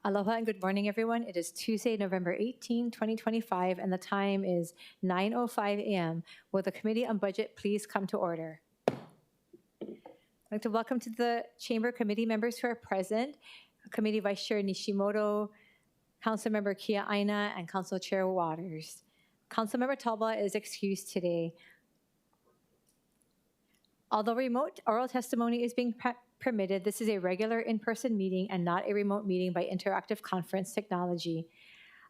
Aloha and good morning, everyone. It is Tuesday, November 18, 2025, and the time is 9:05 a.m. Will the Committee on Budget please come to order? I'd like to welcome to the Chamber committee members who are present, Committee Vice Chair Nishimoto, Councilmember Kia Aina, and Council Chair Waters. Councilmember Talbot is excused today. Although remote oral testimony is being permitted, this is a regular in-person meeting and not a remote meeting by interactive conference technology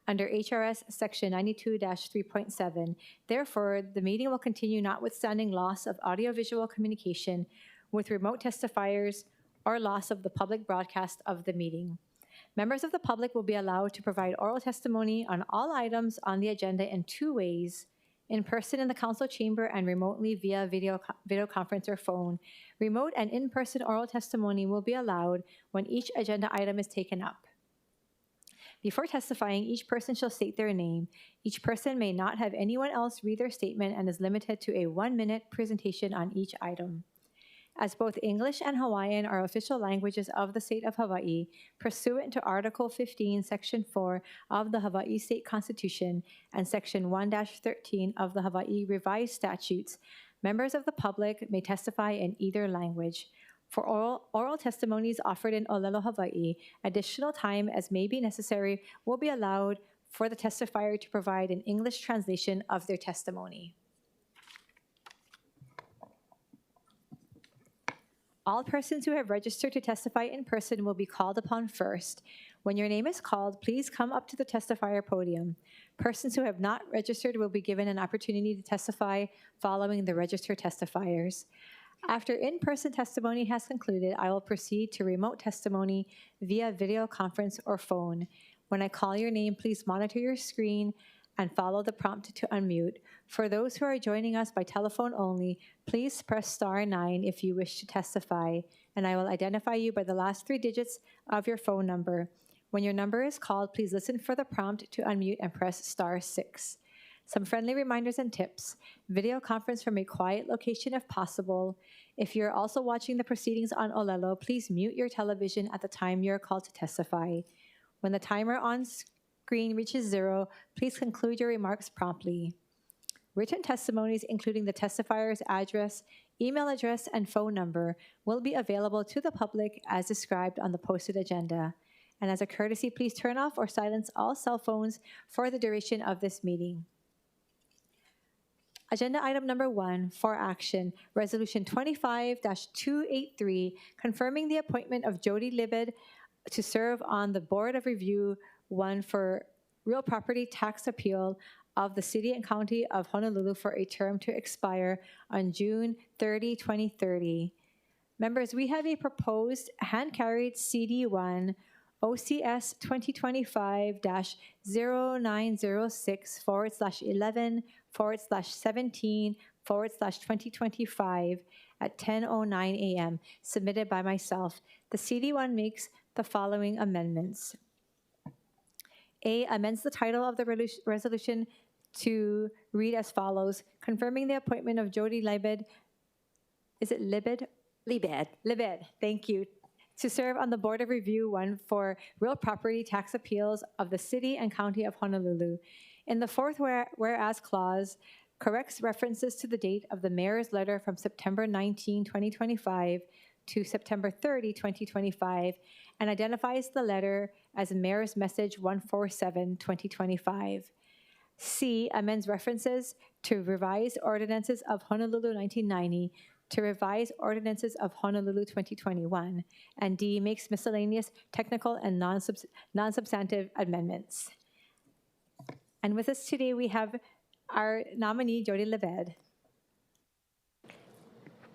under HRS Section 92-3.7. Therefore, the meeting will continue notwithstanding loss of audiovisual communication with remote testifiers or loss of the public broadcast of the meeting. Members of the public will be allowed to provide oral testimony on all items on the agenda in two ways: in person in the council chamber and remotely via video conference or phone. Remote and in-person oral testimony will be allowed when each agenda item is taken up. Before testifying, each person shall state their name. Each person may not have anyone else read their statement and is limited to a 1-minute presentation on each item. As both English and Hawaiian are official languages of the state of Hawaii, pursuant to Article 15, Section 4 of the Hawaii State Constitution and Section 1-13 of the Hawaii Revised Statutes, members of the public may testify in either language. For oral testimonies offered in Olelo, Hawaii, additional time as may be necessary will be allowed for the testifier to provide an English translation of their testimony. All persons who have registered to testify in person will be called upon first. When your name is called, please come up to the testifier podium. Persons who have not registered will be given an opportunity to testify following the registered testifiers. After in-person testimony has concluded, I will proceed to remote testimony via video conference or phone. When I call your name, please monitor your screen and follow the prompt to unmute. For those who are joining us by telephone only, please press *9 if you wish to testify, and I will identify you by the last 3 digits of your phone number. When your number is called, please listen for the prompt to unmute and press *6. Some friendly reminders and tips: video conference from a quiet location if possible. If you're also watching the proceedings on Olelo, please mute your television at the time you're called to testify. When the timer on screen reaches 0, please conclude your remarks promptly. Written testimonies, including the testifier's address, email address, and phone number, will be available to the public as described on the posted agenda. And as a courtesy, please turn off or silence all cell phones for the duration of this meeting. Agenda item number 1 for action, Resolution 25-283, confirming the appointment of Jody Libed to serve on the Board of Review 1 for Real Property Tax Appeal of the City and County of Honolulu for a term to expire on June 30, 2030. Members, we have a proposed hand-carried CD1 OCS 2025-0906/11/17/2025 at 10:09 a.m., submitted by myself. The CD1 makes the following amendments. A, amends the title of the resolution to read as follows: confirming the appointment of Jody Libed, is it Libed? Libed, thank you, to serve on the Board of Review 1 for Real Property Tax Appeals of the City and County of Honolulu. In the fourth whereas clause, corrects references to the date of the mayor's letter from September 19, 2025 to September 30, 2025, and identifies the letter as Mayor's Message 147, 2025. C, amends references to revised ordinances of Honolulu 1990 to revised ordinances of Honolulu 2021. And D, makes miscellaneous technical and non-substantive amendments. And with us today, we have our nominee, Jody Libed.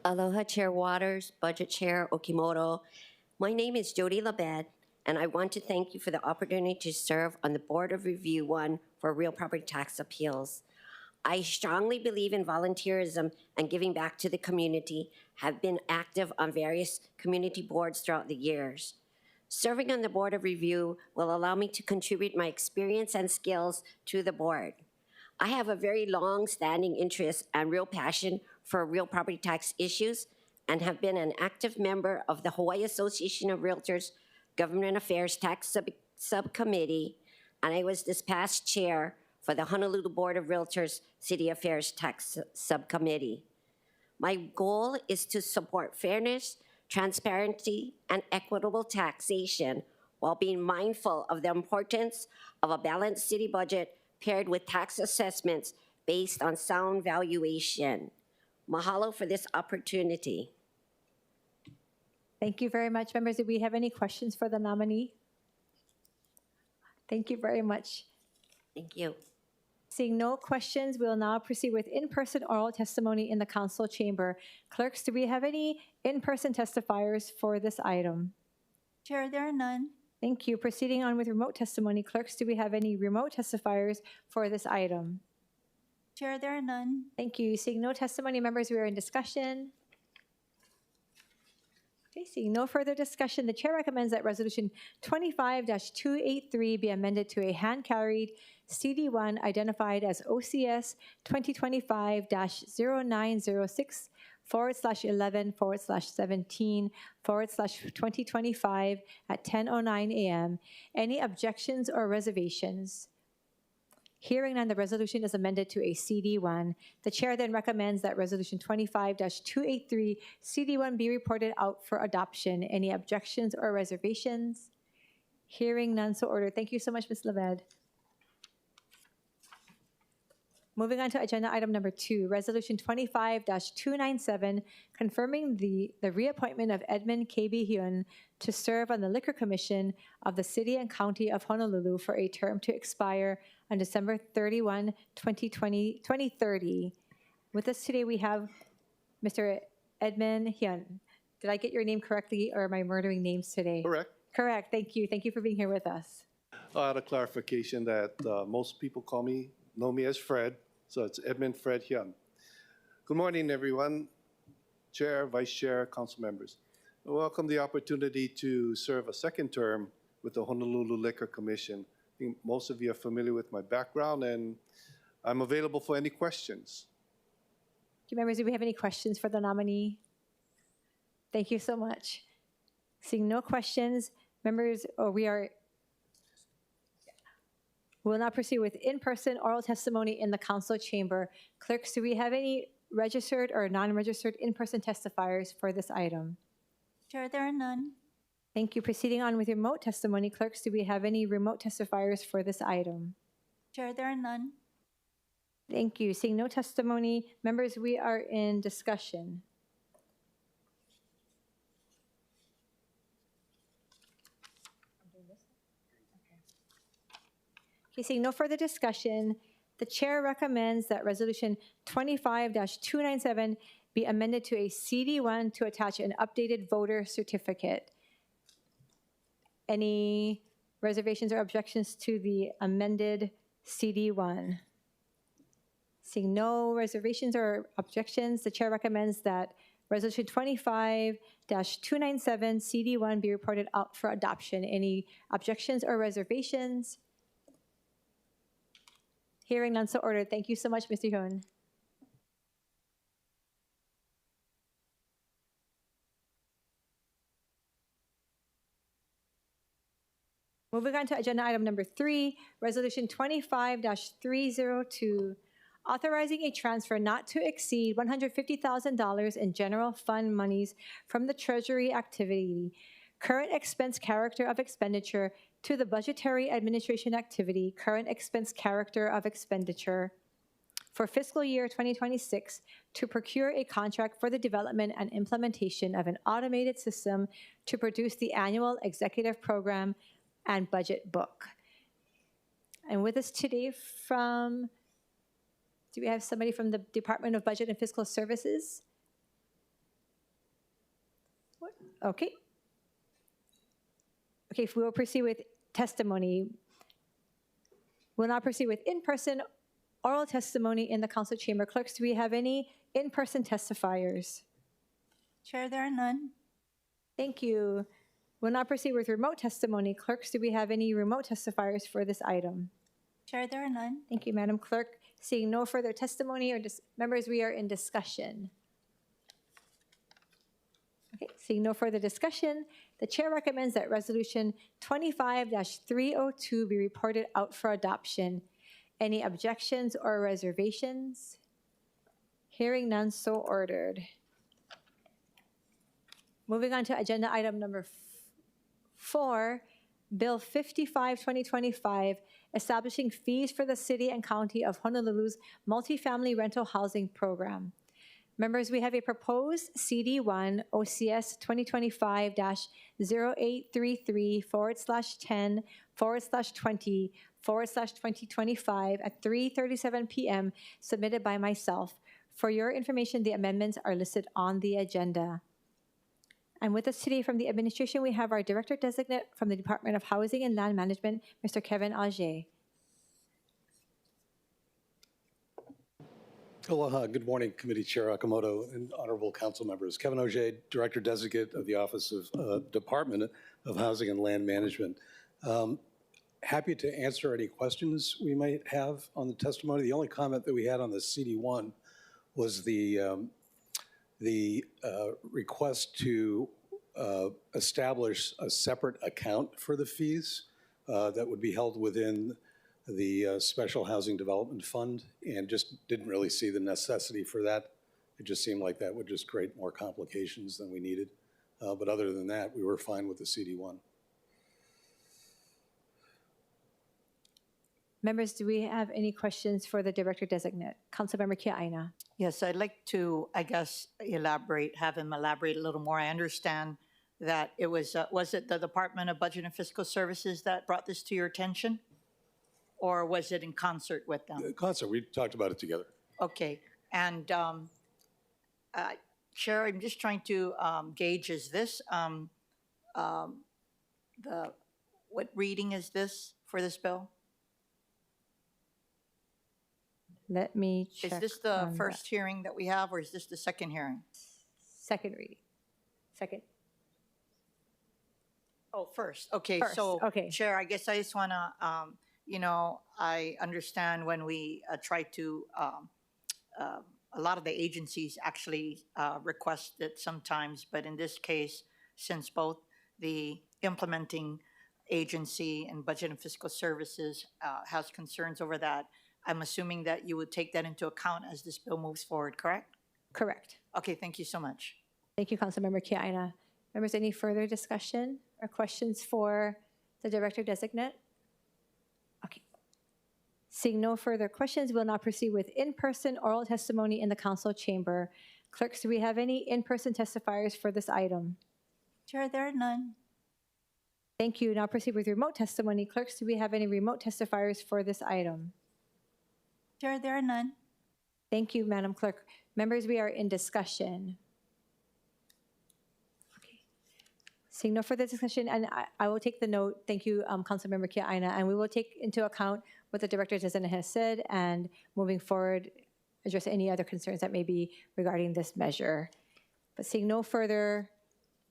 Aloha, Chair Waters, Budget Chair Okimoto. My name is Jody Libed, and I want to thank you for the opportunity to serve on the Board of Review 1 for Real Property Tax Appeals. I strongly believe in volunteerism and giving back to the community, have been active on various community boards throughout the years. Serving on the Board of Review will allow me to contribute my experience and skills to the board. I have a very long-standing interest and real passion for real property tax issues and have been an active member of the Hawaii Association of Realtors Government Affairs Tax Subcommittee, and I was this past chair for the Honolulu Board of Realtors City Affairs Tax Subcommittee. My goal is to support fairness, transparency, and equitable taxation while being mindful of the importance of a balanced city budget paired with tax assessments based on sound valuation. Mahalo for this opportunity. Thank you very much, members. Do we have any questions for the nominee? Thank you very much. Thank you. Seeing no questions, we'll now proceed with in-person oral testimony in the council chamber. Clerks, do we have any in-person testifiers for this item? Chair, there are none. Thank you. Proceeding on with remote testimony. Clerks, do we have any remote testifiers for this item? Chair, there are none. Thank you. Seeing no testimony, members, we are in discussion. Okay, seeing no further discussion, the chair recommends that Resolution 25-283 be amended to a hand-carried CD1 identified as OCS 2025-0906/11/17/2025 at 10:09 a.m. Any objections or reservations? Hearing none, the resolution is amended to a CD1. The chair then recommends that Resolution 25-283 CD1 be reported out for adoption. Any objections or reservations? Hearing none, so ordered. Thank you so much, Ms. Leved. Moving on to agenda item number 2, Resolution 25-297, confirming the reappointment of Edmund K.B. Hyun to serve on the Liquor Commission of the City and County of Honolulu for a term to expire on December 31, 2030. With us today, we have Mr. Edmund Hyun. Did I get your name correctly, or am I murdering names today? Correct. Correct. Thank you. Thank you for being here with us. I had a clarification that most people know me as Fred, so it's Edmund Fred Hyun. Good morning, everyone. Chair, Vice Chair, Council members. I welcome the opportunity to serve a second term with the Honolulu Liquor Commission. I think most of you are familiar with my background, and I'm available for any questions. Do members, do we have any questions for the nominee? Thank you so much. Seeing no questions, members, we'll now proceed with in-person oral testimony in the council chamber. Clerks, do we have any registered or non-registered in-person testifiers for this item? Chair, there are none. Thank you. Proceeding on with remote testimony. Clerks, do we have any remote testifiers for this item? Chair, there are none. Thank you. Seeing no testimony, members, we are in discussion. Okay, seeing no further discussion, the chair recommends that Resolution 25-297 be amended to a CD1 to attach an updated voter certificate. Any reservations or objections to the amended CD1? Seeing no reservations or objections, the chair recommends that Resolution 25-297 CD1 be reported out for adoption. Any objections or reservations? Hearing none, so ordered. Thank you so much, Mr. Hyun. Moving on to agenda item number 3, Resolution 25-302, authorizing a transfer not to exceed $150,000 in general fund monies from the Treasury activity, current expense character of expenditure, to the budgetary administration activity, current expense character of expenditure, for fiscal year 2026 to procure a contract for the development and implementation of an automated system to produce the annual executive program and budget book. And with us today do we have somebody from the Department of Budget and Fiscal Services? Okay. Okay, if we will proceed with testimony. We'll now proceed with in-person oral testimony in the council chamber. Clerks, do we have any in-person testifiers? Chair, there are none. Thank you. We'll now proceed with remote testimony. Clerks, do we have any remote testifiers for this item? Chair, there are none. Thank you, Madam Clerk. Seeing no further testimony or members, we are in discussion. Okay, seeing no further discussion, the chair recommends that Resolution 25-302 be reported out for adoption. Any objections or reservations? Hearing none, so ordered. Moving on to agenda item number 4, Bill 55, 2025, establishing fees for the City and County of Honolulu's multifamily rental housing program. Members, we have a proposed CD1 OCS 2025-0833/10/20/2025 at 3:37 p.m. submitted by myself. For your information, the amendments are listed on the agenda. And with us today from the administration, we have our Director Designate from the Department of Housing and Land Management, Mr. Kevin Auger. Aloha. Good morning, Committee Chair Okimoto and honorable council members. Kevin Auger, Director Designate of the Office of Department of Housing and Land Management. Happy to answer any questions we might have on the testimony. The only comment that we had on the CD1 was the request to establish a separate account for the fees that would be held within the Special Housing Development Fund, and just didn't really see the necessity for that. It just seemed like that would just create more complications than we needed. But other than that, we were fine with the CD1. Members, do we have any questions for the Director Designate? Councilmember Kiaina. Yes, I'd like to, I guess, have him elaborate a little more. I understand that it was it the Department of Budget and Fiscal Services that brought this to your attention? Or was it in concert with them? Concert, we talked about it together. Okay, and Chair, I'm just trying to gauge, is this, what reading is this for this bill? Let me check. Is this the on first hearing that we have, or is this the second hearing? Second reading. Second. Oh, first, okay, First, so, okay. Chair, I guess I just want to, I understand when we try to, a lot of the agencies actually request it sometimes, but in this case, since both the implementing agency and Budget and Fiscal Services has concerns over that, I'm assuming that you would take that into account as this bill moves forward, correct? Correct. Okay, thank you so much. Thank you, Councilmember Kiaina. Members, any further discussion or questions for the Director Designate? Okay. Seeing no further questions, we'll now proceed with in-person oral testimony in the council chamber. Clerks, do we have any in-person testifiers for this item? Chair, there are none. Thank you. Now proceed with remote testimony. Clerks, do we have any remote testifiers for this item? Chair, there are none. Thank you, Madam Clerk. Members, we are in discussion. Okay. Seeing no further discussion, and I will take the note. Thank you, Councilmember Kiaina, and we will take into account what the Director Designate has said, and moving forward, address any other concerns that may be regarding this measure. But seeing no further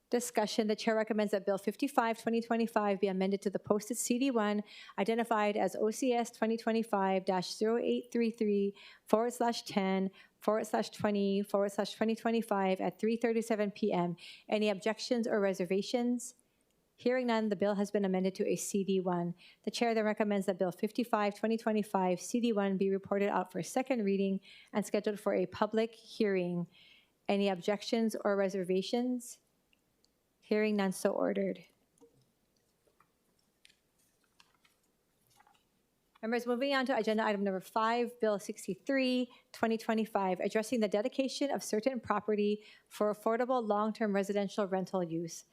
discussion, the chair recommends that Bill 55, 2025 be amended to the posted CD1 identified as OCS 2025-0833/10/20/2025 at 3:37 p.m. Any objections or reservations? Hearing none, the bill has been amended to a CD1. The chair then recommends that Bill 55, 2025 CD1 be reported out for second reading and scheduled for a public hearing. Any objections or reservations? Hearing none, so ordered. Members, moving on to agenda item number 5, Bill 63, 2025, addressing the dedication of certain property for affordable long-term residential rental use.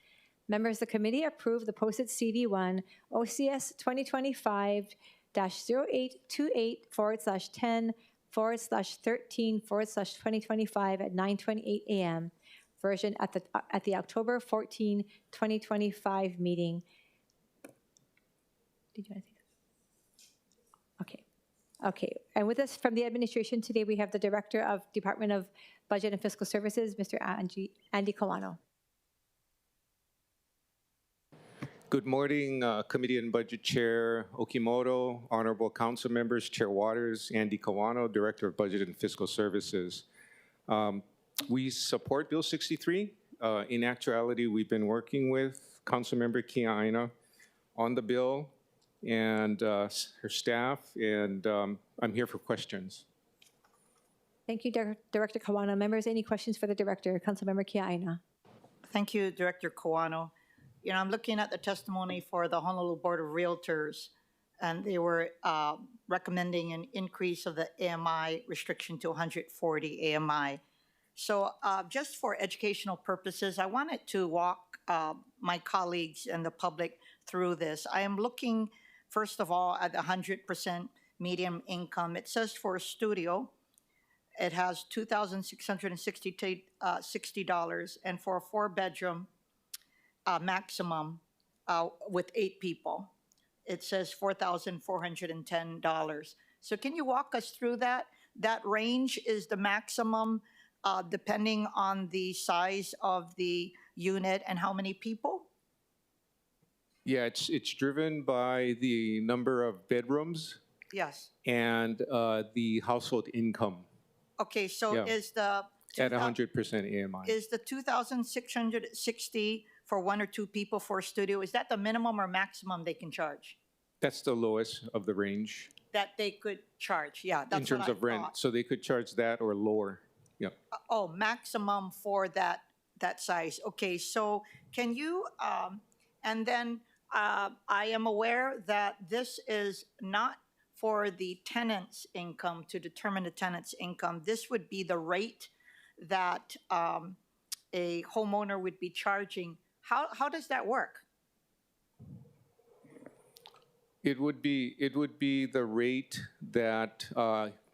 Members, the committee approved the posted CD1 OCS 2025-0828/10/13/2025 at 9:28 a.m. version at the October 14, 2025 meeting. Did you want to say that? Okay. Okay. And with us from the administration today, we have the Director of Department of Budget and Fiscal Services, Mr. Andy Kawano. Good morning, Committee and Budget Chair Okimoto, Honorable Council Members, Chair Waters, Andy Kawano, Director of Budget and Fiscal Services. We support Bill 63. in actuality, we've been working with Councilmember Kiana on the bill and her staff, and I'm here for questions. Thank you, Director Kawano. Members, any questions for the director? Councilmember Kiaina. Thank you, Director Kawano. You know, I'm looking at the testimony for the Honolulu Board of Realtors, and they were recommending an increase of the AMI restriction to 140 AMI. So just for educational purposes, I wanted to walk my colleagues and the public through this. I am looking, first of all, at the 100% median income. It says for a studio, it has $2,660, and for a four-bedroom maximum with 8 people, it says $4,410. So can you walk us through that? That range is the maximum depending on the size of the unit and how many people? Yeah, it's driven by the number of bedrooms Yes. and the household income Okay, so Yeah. is the at 100% AMI. is the 2,660 for 1 or 2 people for a studio, is that the minimum or maximum they can charge? That's the lowest of the range That they could charge, yeah, that's in terms what I of rent. thought. So they could charge that or lower. Yeah. Oh, maximum for that size. Okay, so can you, and then I am aware that this is not for the tenant's income, to determine the tenant's income. This would be the rate that a homeowner would be charging. How does that work? It would be the rate that,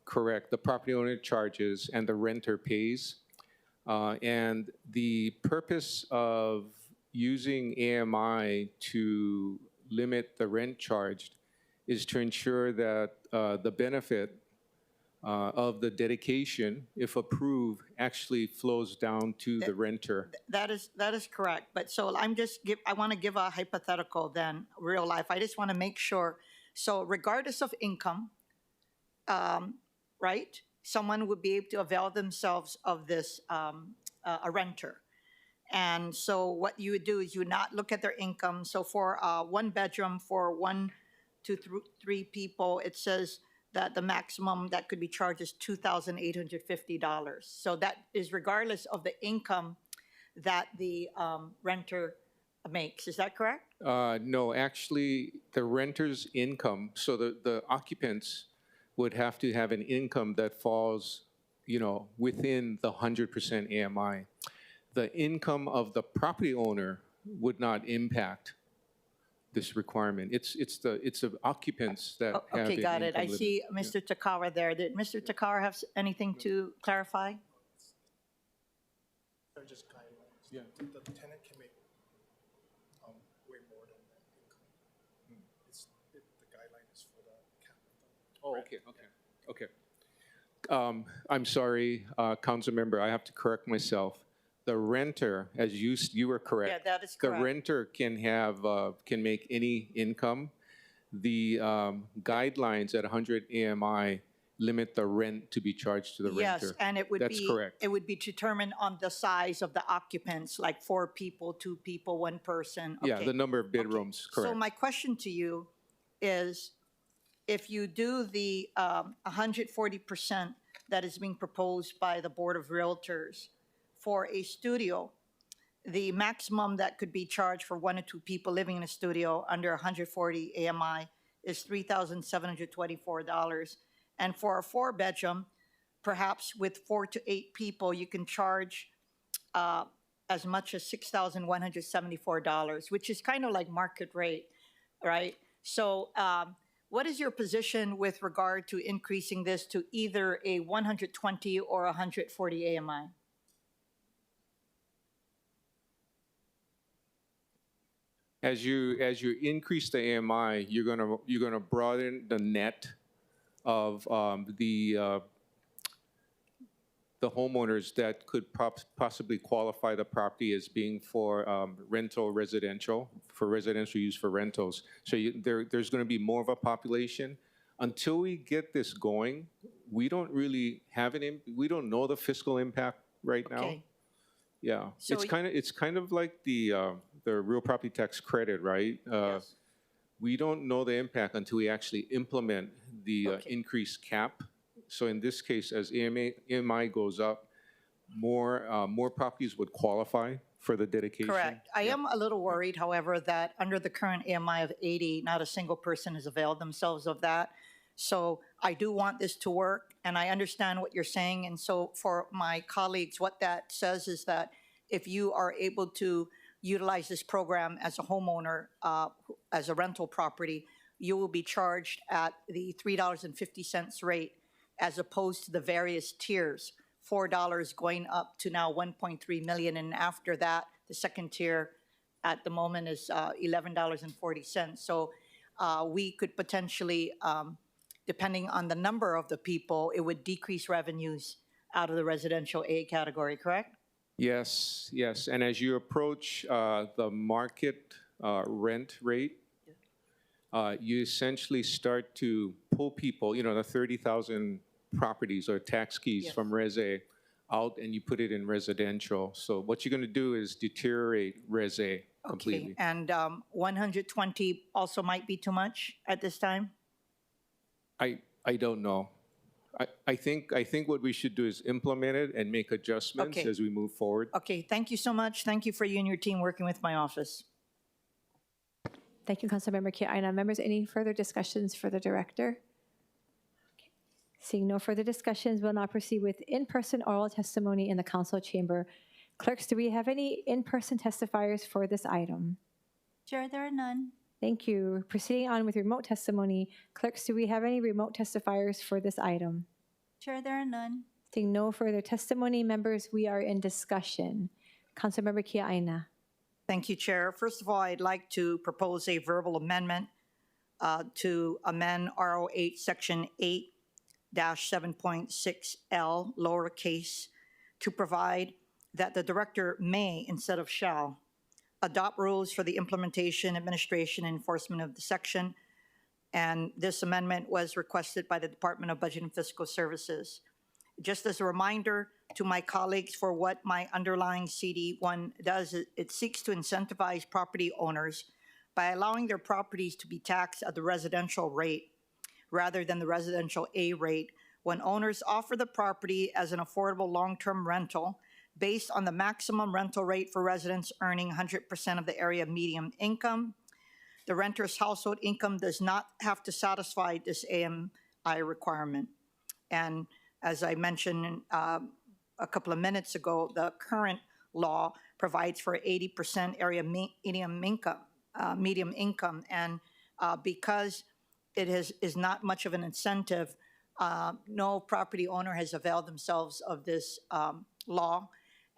correct, the property owner charges and the renter pays. And the purpose of using AMI to limit the rent charged is to ensure that the benefit of the dedication, if approved, actually flows down to the renter. That is correct. But so I want to give a hypothetical then, real life. I just want to make sure. So regardless of income, right, someone would be able to avail themselves of this, a renter. And so what you would do is you would not look at their income. So for 1 bedroom for 1 to 3 people, it says that the maximum that could be charged is $2,850. So that is regardless of the income that the renter makes. Is that correct? No, actually, the renter's income, so the occupants would have to have an income that falls, within the 100% AMI. The income of the property owner would not impact this requirement. It's the occupants that have Okay, an got it. income I limit. see Mr. Takara there. Did Mr. Takara have anything to clarify? They're just guidelines. Yeah. The tenant can make way more than that income. The guideline is for the cap. Oh, okay. I'm sorry, council member, I have to correct myself. The renter, as you were correct. Yeah, that is The correct. renter can make any income. The guidelines at 100 AMI limit the rent to be charged to the renter. Yes, and it would be. That's correct. It would be determined on the size of the occupants, like 4 people, 2 people, 1 person. Yeah, Okay. the number of bedrooms, correct. So my question to you is, if you do the 140% that is being proposed by the Board of Realtors for a studio, the maximum that could be charged for 1 or 2 people living in a studio under 140 AMI is $3,724. And for a 4-bedroom, perhaps with 4 to 8 people, you can charge as much as $6,174, which is kind of like market rate, right? So what is your position with regard to increasing this to either a 120 or 140 AMI? As you increase the AMI, you're gonna broaden the net of the homeowners that could possibly qualify the property as being for residential use for rentals. So there's going to be more of a population. Until we get this going, we don't really have we don't know the fiscal impact right now. Okay. Yeah, So it's kind of like the real property tax credit, right? Yes. We don't know the impact until we actually implement the Okay. increased cap. So in this case, as AMI goes up, more properties would qualify for the dedication. Correct. I am a little worried, however, that under the current AMI of 80, not a single person has availed themselves of that. So I do want this to work, and I understand what you're saying. And so for my colleagues, what that says is that if you are able to utilize this program as a homeowner, as a rental property, you will be charged at the $3.50 rate as opposed to the various tiers, $4 going up to now 1.3 million. And after that, the second tier at the moment is $11.40. So we could potentially, depending on the number of the people, it would decrease revenues out of the residential A category, correct? Yes, yes. And as you approach the market rent rate, you essentially start to pull people, the 30,000 properties or tax keys Yes. from Res A out, and you put it in residential. So what you're going to do is deteriorate Res A completely. Okay, and 120 also might be too much at this time? I don't know. I think what we should do is implement it and make adjustments Okay. as we move forward. Okay, thank you so much. Thank you for you and your team working with my office. Thank you, Councilmember Kiaina. Members, any further discussions for the director? Okay. Seeing no further discussions, we'll now proceed with in-person oral testimony in the council chamber. Clerks, do we have any in-person testifiers for this item? Chair, there are none. Thank you. Proceeding on with remote testimony. Clerks, do we have any remote testifiers for this item? Chair, there are none. Seeing no further testimony, members, we are in discussion. Councilmember Kiaina. Thank you, Chair. First of all, I'd like to propose a verbal amendment to amend RO8 Section 8-7.6L, lowercase, to provide that the director may, instead of shall, adopt rules for the implementation, administration, and enforcement of the section. And this amendment was requested by the Department of Budget and Fiscal Services. Just as a reminder to my colleagues for what my underlying CD1 does, it seeks to incentivize property owners by allowing their properties to be taxed at the residential rate rather than the residential A rate when owners offer the property as an affordable long-term rental based on the maximum rental rate for residents earning 100% of the area median income. The renter's household income does not have to satisfy this AMI requirement. And as I mentioned a couple of minutes ago, the current law provides for 80% area median income. And because it is not much of an incentive, no property owner has availed themselves of this law.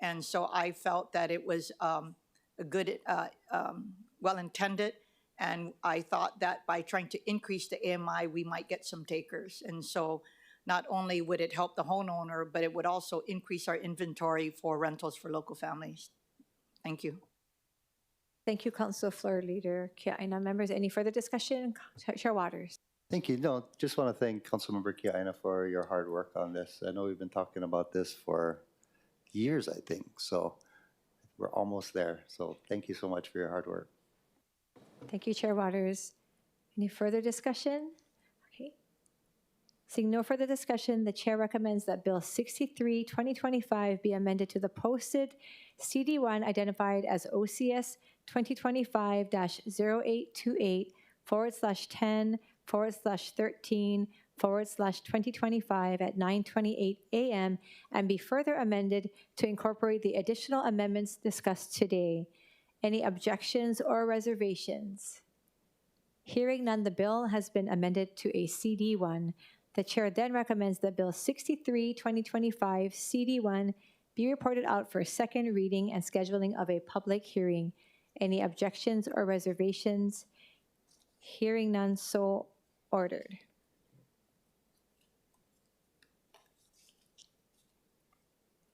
And so I felt that it was a good, well-intended, and I thought that by trying to increase the AMI, we might get some takers. And so not only would it help the homeowner, but it would also increase our inventory for rentals for local families. Thank you. Thank you, Council Floor Leader Kiaina. Members, any further discussion? Chair Waters. Thank you. No, just want to thank Councilmember Kiaina for your hard work on this. I know we've been talking about this for years, I think, so we're almost there. So thank you so much for your hard work. Thank you, Chair Waters. Any further discussion? Okay. Seeing no further discussion, the Chair recommends that Bill 63, 2025 be amended to the posted CD1 identified as OCS 2025-0828/10/13/2025 at 9:28 a.m. and be further amended to incorporate the additional amendments discussed today. Any objections or reservations? Hearing none, the bill has been amended to a CD1. The Chair then recommends that Bill 63, 2025 CD1 be reported out for second reading and scheduling of a public hearing. Any objections or reservations? Hearing none, so ordered.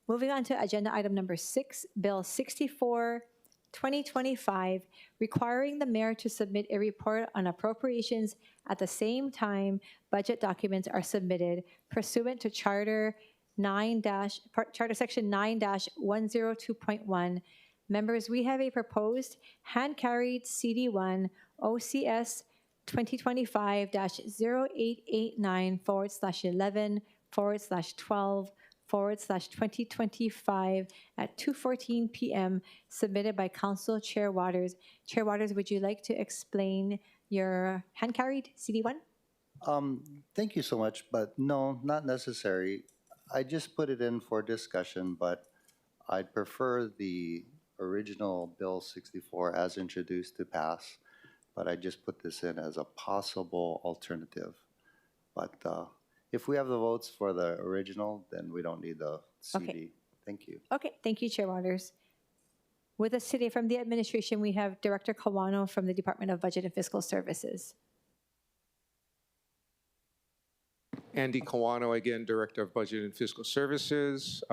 Moving on to agenda item number 6, Bill 64, 2025, requiring the mayor to submit a report on appropriations at the same time budget documents are submitted pursuant to Charter Charter Section 9-102.1. Members, we have a proposed hand-carried CD1 OCS 2025-0889/11/12/2025 at 2:14 p.m. submitted by Council Chair Waters. Chair Waters, would you like to explain your hand-carried CD1? Thank you so much, but no, not necessary. I just put it in for discussion, but I'd prefer the original Bill 64 as introduced to pass, but I just put this in as a possible alternative. But if we have the votes for the original, then we don't need the CD. Okay. Thank you. Okay, thank you, Chair Waters. With us today from the administration, we have Director Kawano from the Department of Budget and Fiscal Services. Andy Kawano, again, Director of Budget and Fiscal Services.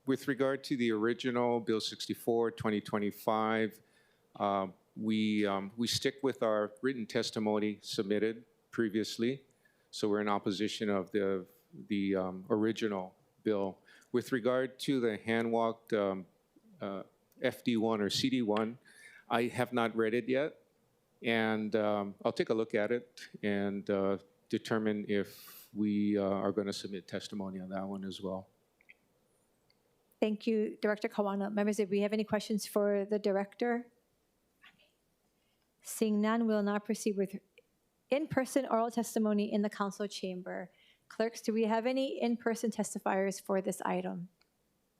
With regard to the original Bill 64, 2025, we stick with our written testimony submitted previously, so we're in opposition of the original bill. With regard to the hand-walked FD1 or CD1, I have not read it yet, and I'll take a look at it and determine if we are going to submit testimony on that one as well. Thank you, Director Kawano. Members, if we have any questions for the director? Seeing none, we'll now proceed with in-person oral testimony in the council chamber. Clerks, do we have any in-person testifiers for this item?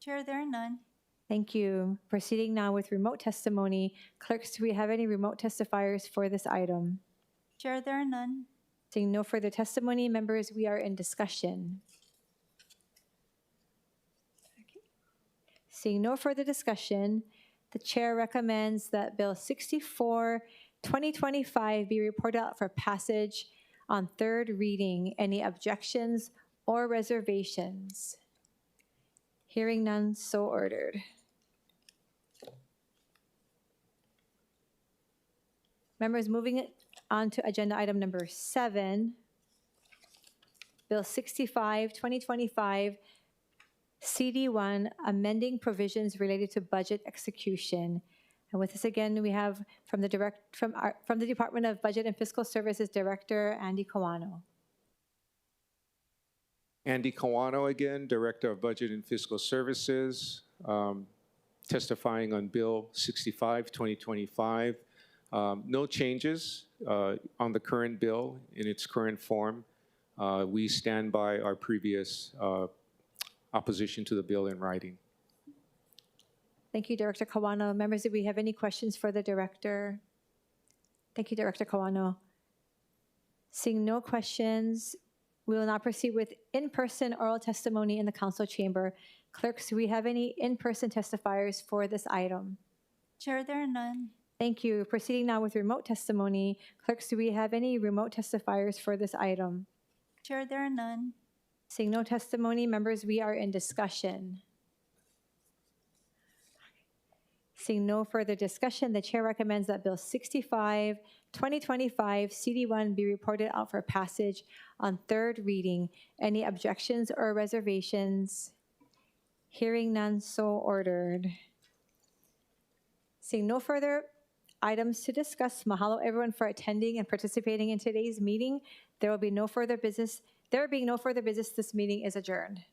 Chair, there are none. Thank you. Proceeding now with remote testimony. Clerks, do we have any remote testifiers for this item? Chair, there are none. Seeing no further testimony, members, we are in discussion. Seeing no further discussion, the chair recommends that Bill 64, 2025 be reported out for passage on third reading. Any objections or reservations? Hearing none, so ordered. Members, moving on to agenda item number 7, Bill 65, 2025, CD1, amending provisions related to budget execution. And with us again, we have from the Department of Budget and Fiscal Services Director Andy Kawano. Andy Kawano again, Director of Budget and Fiscal Services, testifying on Bill 65, 2025. No changes on the current bill in its current form. We stand by our previous opposition to the bill in writing. Thank you, Director Kawano. Members, do we have any questions for the director? Thank you, Director Kawano. Seeing no questions, we will now proceed with in-person oral testimony in the council chamber. Clerks, do we have any in-person testifiers for this item? Chair, there are none. Thank you. Proceeding now with remote testimony. Clerks, do we have any remote testifiers for this item? Chair, there are none. Seeing no testimony, members, we are in discussion. Seeing no further discussion, the chair recommends that Bill 65, 2025, CD1 be reported out for passage on third reading. Any objections or reservations? Hearing none, so ordered. Seeing no further items to discuss, mahalo everyone for attending and participating in today's meeting. There will be no further business. There being no further business, this meeting is adjourned.